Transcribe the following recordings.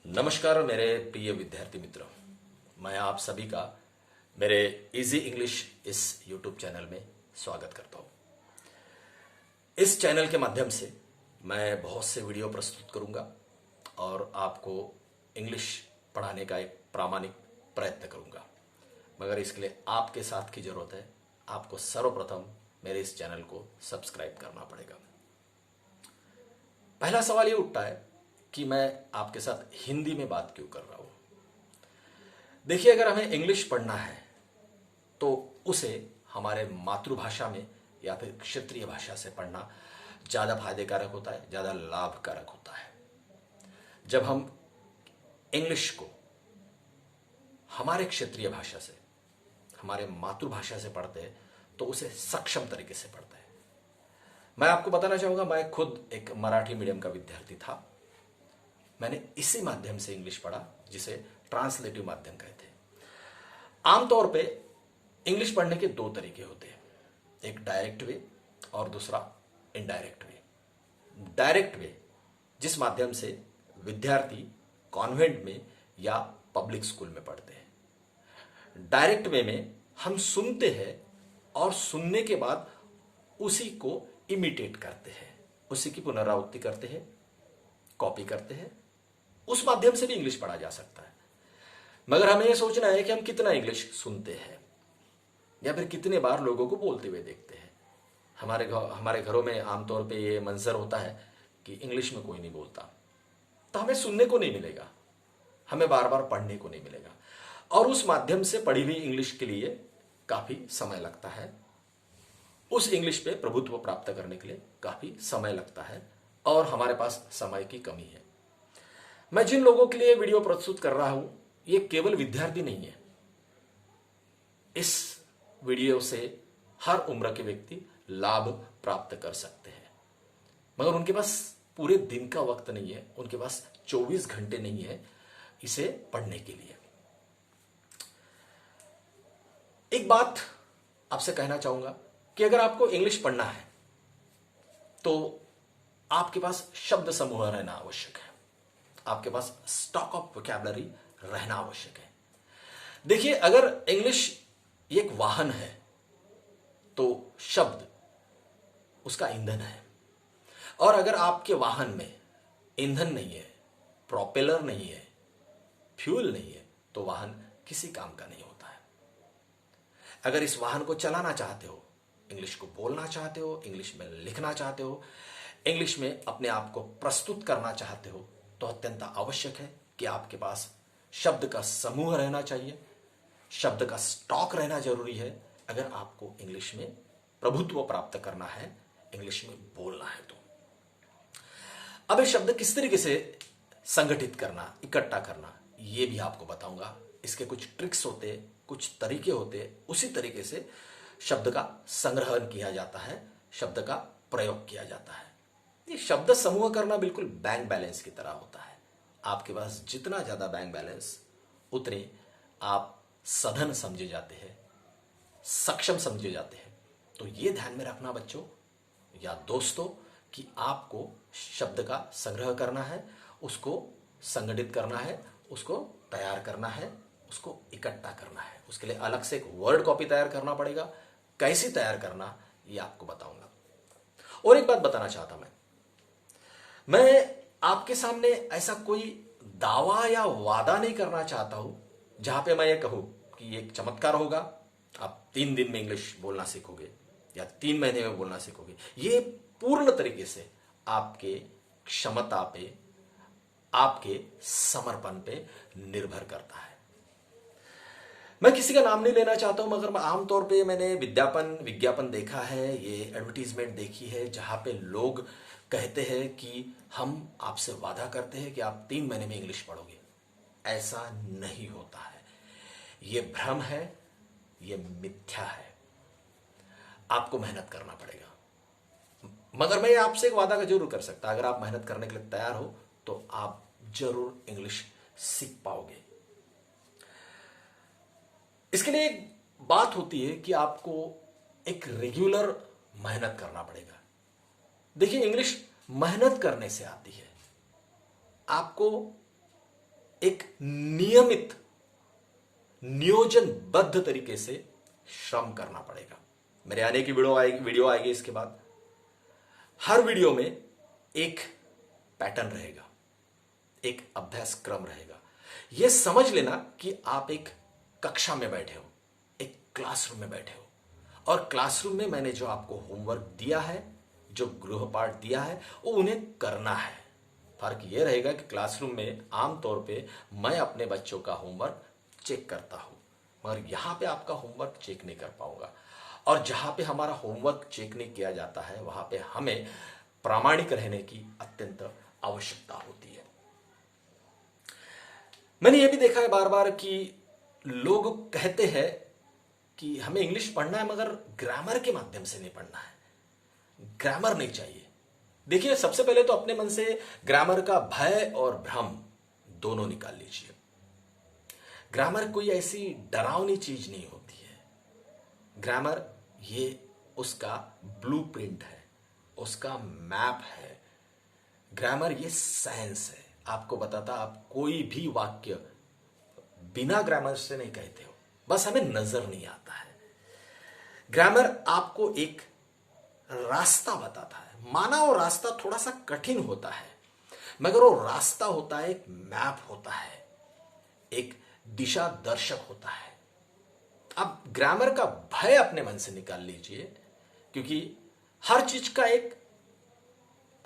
नमस्कार मेरे प्रिय विद्यार्थी मित्रों, मैं आप सभी का मेरे इजी इंग्लिश इस YouTube चैनल में स्वागत करता हूं। इस चैनल के माध्यम से मैं बहुत से वीडियो प्रस्तुत करूंगा और आपको इंग्लिश पढ़ाने का एक प्रामाणिक प्रयत्न करूंगा, मगर इसके लिए आपके साथ की जरूरत है। आपको सर्वप्रथम मेरे इस चैनल को सब्सक्राइब करना पड़ेगा। पहला सवाल ये उठता है कि मैं आपके साथ हिंदी में बात क्यों कर रहा हूं। देखिए, अगर हमें इंग्लिश पढ़ना है तो उसे हमारे मातृभाषा में या फिर क्षेत्रीय भाषा से पढ़ना ज्यादा फायदेकारक होता है, ज्यादा लाभकारक होता है। जब हम इंग्लिश को हमारे क्षेत्रीय भाषा से, हमारे मातृभाषा से पढ़ते हैं तो उसे सक्षम तरीके से पढ़ते हैं। मैं आपको बताना चाहूंगा, मैं खुद एक मराठी मीडियम का विद्यार्थी था। मैंने इसी माध्यम से इंग्लिश पढ़ा जिसे ट्रांसलेटिव माध्यम कहते हैं। आमतौर पे इंग्लिश पढ़ने के दो तरीके होते हैं, एक डायरेक्ट वे और दूसरा इनडायरेक्ट वे। डायरेक्ट वे जिस माध्यम से विद्यार्थी कॉन्वेंट में या पब्लिक स्कूल में पढ़ते हैं। डायरेक्ट वे में हम सुनते हैं और सुनने के बाद उसी को इमिटेट करते हैं, उसी की पुनरावृत्ति करते हैं, कॉपी करते हैं। उस माध्यम से भी इंग्लिश पढ़ा जा सकता है, मगर हमें यह सोचना है कि हम कितना इंग्लिश सुनते हैं या फिर कितने बार लोगों को बोलते हुए देखते हैं। हमारे घरों में आमतौर पे ये मंजर होता है कि इंग्लिश में कोई नहीं बोलता, तो हमें सुनने को नहीं मिलेगा, हमें बार बार पढ़ने को नहीं मिलेगा, और उस माध्यम से पढ़ी हुई इंग्लिश के लिए काफी समय लगता है। उस इंग्लिश पे प्रभुत्व प्राप्त करने के लिए काफी समय लगता है और हमारे पास समय की कमी है। मैं जिन लोगों के लिए वीडियो प्रस्तुत कर रहा हूं, ये केवल विद्यार्थी नहीं है। इस वीडियो से हर उम्र के व्यक्ति लाभ प्राप्त कर सकते हैं, मगर उनके पास पूरे दिन का वक्त नहीं है, उनके पास 24 घंटे नहीं है इसे पढ़ने के लिए। एक बात आपसे कहना चाहूंगा कि अगर आपको इंग्लिश पढ़ना है तो आपके पास शब्द समूह रहना आवश्यक है, आपके पास स्टॉक ऑफ वोकैबुलरी रहना आवश्यक है। देखिए, अगर इंग्लिश एक वाहन है तो शब्द उसका ईंधन है, और अगर आपके वाहन में ईंधन नहीं है, प्रोपेलर नहीं है, फ्यूल नहीं है, तो वाहन किसी काम का नहीं होता है। अगर इस वाहन को चलाना चाहते हो, इंग्लिश को बोलना चाहते हो, इंग्लिश में लिखना चाहते हो, इंग्लिश में अपने आप को प्रस्तुत करना चाहते हो, तो अत्यंत आवश्यक है कि आपके पास शब्द का समूह रहना चाहिए, शब्द का स्टॉक रहना जरूरी है। अगर आपको इंग्लिश में प्रभुत्व प्राप्त करना है, इंग्लिश में बोलना है तो अब ये शब्द किस तरीके से संगठित करना, इकट्ठा करना, ये भी आपको बताऊंगा। इसके कुछ ट्रिक्स होते, कुछ तरीके होते, उसी तरीके से शब्द का संग्रहण किया जाता है, शब्द का प्रयोग किया जाता है। ये शब्द समूह करना बिल्कुल बैंक बैलेंस की तरह होता है। आपके पास जितना ज्यादा बैंक बैलेंस, उतने आप सधन समझे जाते हैं, सक्षम समझे जाते हैं। तो ये ध्यान में रखना बच्चों या दोस्तों कि आपको शब्द का संग्रह करना है, उसको संगठित करना है, उसको तैयार करना है, उसको इकट्ठा करना है। उसके लिए अलग से एक वर्ड कॉपी तैयार करना पड़ेगा। कैसे तैयार करना ये आपको बताऊंगा। और एक बात बताना चाहता मैं आपके सामने ऐसा कोई दावा या वादा नहीं करना चाहता हूं जहां पे मैं ये कहूं कि एक चमत्कार होगा, आप 3 दिन में इंग्लिश बोलना सीखोगे या 3 महीने में बोलना सीखोगे। ये पूर्ण तरीके से आपके क्षमता पे, आपके समर्पण पे निर्भर करता है। मैं किसी का नाम नहीं लेना चाहता हूं, मगर आमतौर पे मैंने विज्ञापन देखा है, ये एडवर्टीजमेंट देखी है, जहां पे लोग कहते हैं कि हम आपसे वादा करते हैं कि आप 3 महीने में इंग्लिश पढ़ोगे। ऐसा नहीं होता है, ये भ्रम है, ये मिथ्या है। आपको मेहनत करना पड़ेगा, मगर मैं आपसे एक वादा का जरूर कर सकता, अगर आप मेहनत करने के लिए तैयार हो तो आप जरूर इंग्लिश सीख पाओगे। इसके लिए एक बात होती है कि आपको एक रेगुलर मेहनत करना पड़ेगा। देखिए, इंग्लिश मेहनत करने से आती है। आपको एक नियमित नियोजनबद्ध तरीके से श्रम करना पड़ेगा। मेरे आने की वीडियो आएगी इसके बाद। हर वीडियो में एक पैटर्न रहेगा, एक अभ्यास क्रम रहेगा। यह समझ लेना कि आप एक कक्षा में बैठे हो, एक क्लासरूम में बैठे हो, और क्लासरूम में मैंने जो आपको होमवर्क दिया है, जो गृहपाठ दिया है, वो उन्हें करना है। फर्क यह रहेगा कि क्लासरूम में आमतौर पे मैं अपने बच्चों का होमवर्क चेक करता हूं, मगर यहां पे आपका होमवर्क चेक नहीं कर पाऊंगा। और जहां पे हमारा होमवर्क चेक नहीं किया जाता है, वहां पे हमें प्रामाणिक रहने की अत्यंत आवश्यकता होती है। मैंने यह भी देखा है बार बार कि लोग कहते हैं कि हमें इंग्लिश पढ़ना है मगर ग्रामर के माध्यम से नहीं पढ़ना है, ग्रामर नहीं चाहिए। देखिए, सबसे पहले तो अपने मन से ग्रामर का भय और भ्रम दोनों निकाल लीजिए। ग्रामर कोई ऐसी डरावनी चीज नहीं होती है। ग्रामर ये उसका ब्लूप्रिंट है, उसका मैप है। ग्रामर ये साइंस है। आपको बताता, आप कोई भी वाक्य बिना ग्रामर से नहीं कहते हो, बस हमें नजर नहीं आता है। ग्रामर आपको एक रास्ता बताता है। माना वो रास्ता थोड़ा सा कठिन होता है, मगर वो रास्ता होता है, एक मैप होता है, एक दिशा दर्शक होता है। अब ग्रामर का भय अपने मन से निकाल लीजिए, क्योंकि हर चीज का एक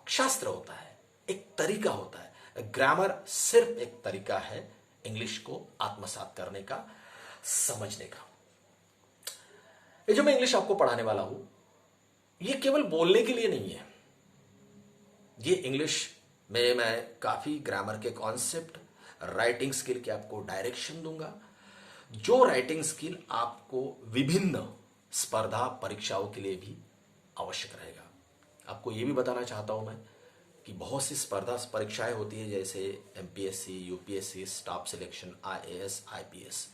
शास्त्र होता है, एक तरीका होता है। ग्रामर सिर्फ एक तरीका है इंग्लिश को आत्मसात करने का, समझने का। ये जो मैं इंग्लिश आपको पढ़ाने वाला हूं, ये केवल बोलने के लिए नहीं है। ये इंग्लिश में मैं काफी ग्रामर के कॉन्सेप्ट, राइटिंग स्किल के आपको डायरेक्शन दूंगा, जो राइटिंग स्किल आपको विभिन्न स्पर्धा परीक्षाओं के लिए भी आवश्यक रहेगा। आपको यह भी बताना चाहता हूं मैं कि बहुत सी स्पर्धा परीक्षाएं होती है, जैसे MPSC, UPSC, staff selection, IAS, IPS.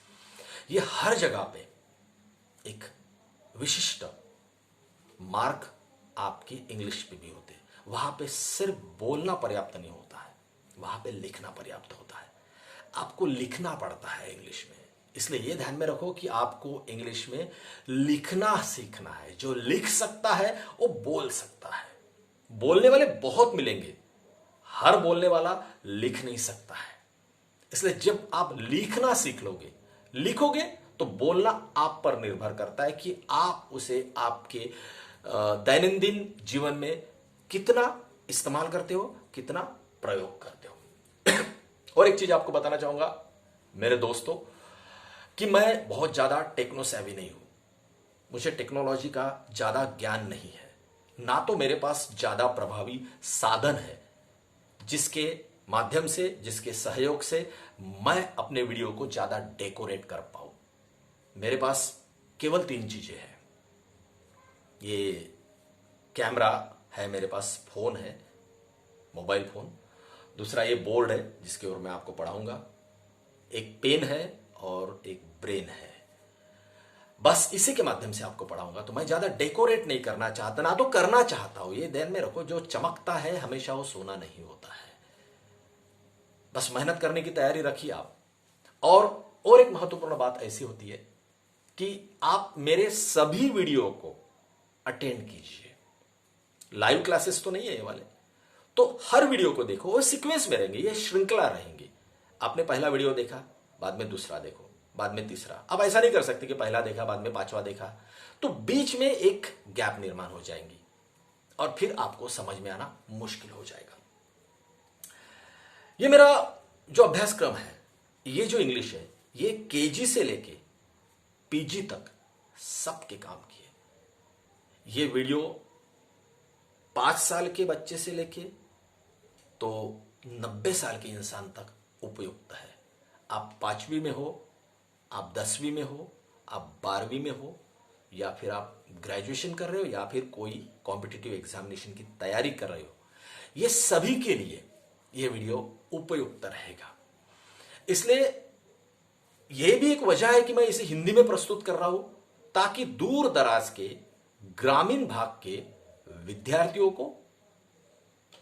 ये हर जगह पे एक विशिष्ट मार्क आपकी इंग्लिश पे भी होते हैं। वहां पे सिर्फ बोलना पर्याप्त नहीं होता है, वहां पे लिखना पर्याप्त होता है। आपको लिखना पड़ता है इंग्लिश में। इसलिए यह ध्यान में रखो कि आपको इंग्लिश में लिखना सीखना है। जो लिख सकता है वो बोल सकता है। बोलने वाले बहुत मिलेंगे, हर बोलने वाला लिख नहीं सकता है। इसलिए जब आप लिखना सीख लोगे, लिखोगे, तो बोलना आप पर निर्भर करता है कि आप उसे आपके दैनंदिन जीवन में कितना इस्तेमाल करते हो, कितना प्रयोग करते हो। और एक चीज आपको बताना चाहूंगा मेरे दोस्तों, कि मैं बहुत ज्यादा टेक्नो सेवी नहीं हूं। मुझे टेक्नोलॉजी का ज्यादा ज्ञान नहीं है, ना तो मेरे पास ज्यादा प्रभावी साधन है जिसके माध्यम से, जिसके सहयोग से मैं अपने वीडियो को ज्यादा डेकोरेट कर पाऊं। मेरे पास केवल 3 चीजें हैं। ये कैमरा है, मेरे पास फोन है, मोबाइल फोन, दूसरा ये बोर्ड है जिसके ओर मैं आपको पढ़ाऊंगा, एक पेन है और एक ब्रेन है। बस इसी के माध्यम से आपको पढ़ाऊंगा। तो मैं ज्यादा डेकोरेट नहीं करना चाहता, ना तो करना चाहता हूं। ये ध्यान में रखो, जो चमकता है हमेशा वो सोना नहीं होता है। बस मेहनत करने की तैयारी रखिए आप। और एक महत्वपूर्ण बात ऐसी होती है कि आप मेरे सभी वीडियो को अटेंड कीजिए। लाइव क्लासेस तो नहीं है ये वाले, तो हर वीडियो को देखो, वो सीक्वेंस में रहेंगे, ये श्रृंखला रहेंगी। आपने पहला वीडियो देखा, बाद में दूसरा देखो, बाद में तीसरा। अब ऐसा नहीं कर सकते कि पहला देखा बाद में 5वां देखा, तो बीच में एक गैप निर्माण हो जाएंगी और फिर आपको समझ में आना मुश्किल हो जाएगा। ये मेरा जो अभ्यासक्रम है, ये जो इंग्लिश है, ये केजी से लेके पीजी तक सबके काम की है। ये वीडियो 5 साल के बच्चे से लेके तो 90 साल के इंसान तक उपयुक्त है। आप 5वीं में हो, आप 10वीं में हो, आप 12वीं में हो, या फिर आप ग्रेजुएशन कर रहे हो, या फिर कोई कॉम्पिटिटिव एग्जामिनेशन की तैयारी कर रहे हो, ये सभी के लिए ये वीडियो उपयुक्त रहेगा। इसलिए यह भी एक वजह है कि मैं इसे हिंदी में प्रस्तुत कर रहा हूं, ताकि दूर दराज के ग्रामीण भाग के विद्यार्थियों को,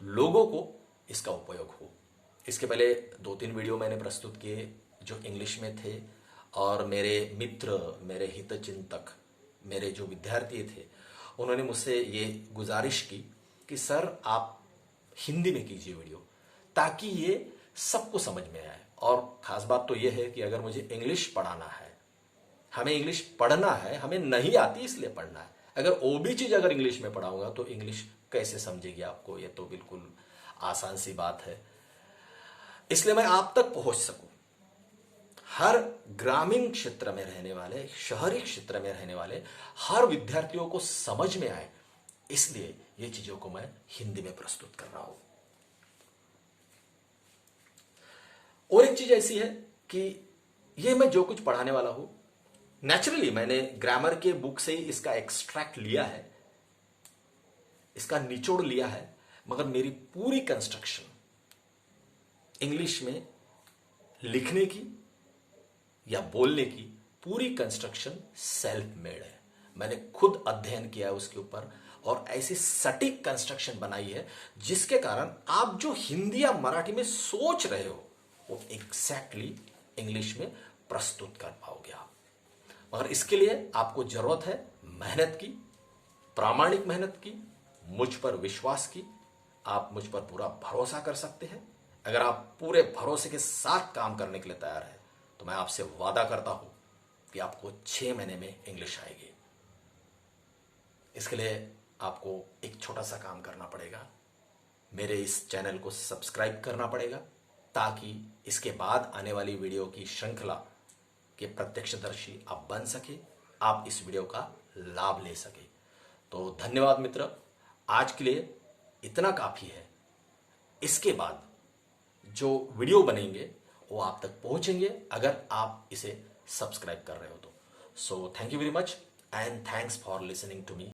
लोगों को इसका उपयोग हो। इसके पहले 2-3 वीडियो मैंने प्रस्तुत किए जो इंग्लिश में थे, और मेरे मित्र, मेरे हितचिंतक, मेरे जो विद्यार्थी थे, उन्होंने मुझसे ये गुजारिश की कि सर आप हिंदी में कीजिए वीडियो, ताकि ये सबको समझ में आए। और खास बात तो ये है कि अगर मुझे इंग्लिश पढ़ाना है, हमें इंग्लिश पढ़ना है, हमें नहीं आती इसलिए पढ़ना है। अगर वो भी चीज अगर इंग्लिश में पढ़ाऊंगा तो इंग्लिश कैसे समझेगी आपको, ये तो बिल्कुल आसान सी बात है। इसलिए मैं आप तक पहुंच सकूं, हर ग्रामीण क्षेत्र में रहने वाले, शहरी क्षेत्र में रहने वाले हर विद्यार्थियों को समझ में आए, इसलिए ये चीजों को मैं हिंदी में प्रस्तुत कर रहा हूं। और एक चीज ऐसी है कि ये मैं जो कुछ पढ़ाने वाला हूं, नेचुरली मैंने ग्रामर के बुक से ही इसका एक्सट्रैक्ट लिया है, इसका निचोड़ लिया है, मगर मेरी पूरी कंस्ट्रक्शन इंग्लिश में लिखने की या बोलने की पूरी कंस्ट्रक्शन सेल्फ मेड है। मैंने खुद अध्ययन किया है उसके ऊपर, और ऐसी सटीक कंस्ट्रक्शन बनाई है जिसके कारण आप जो हिंदी या मराठी में सोच रहे हो वो एग्जैक्टली इंग्लिश में प्रस्तुत कर पाओगे आप। मगर इसके लिए आपको जरूरत है मेहनत की, प्रामाणिक मेहनत की, मुझ पर विश्वास की। आप मुझ पर पूरा भरोसा कर सकते हैं। अगर आप पूरे भरोसे के साथ काम करने के लिए तैयार हैं तो मैं आपसे वादा करता हूं कि आपको 6 महीने में इंग्लिश आएगी। इसके लिए आपको एक छोटा सा काम करना पड़ेगा, मेरे इस चैनल को सब्सक्राइब करना पड़ेगा, ताकि इसके बाद आने वाली वीडियो की श्रृंखला के प्रत्यक्षदर्शी आप बन सके, आप इस वीडियो का लाभ ले सके। तो धन्यवाद मित्र, आज के लिए इतना काफी है। इसके बाद जो वीडियो बनेंगे वो आप तक पहुंचेंगे अगर आप इसे सब्सक्राइब कर रहे हो तो। So thank you very much and thanks for listening to me.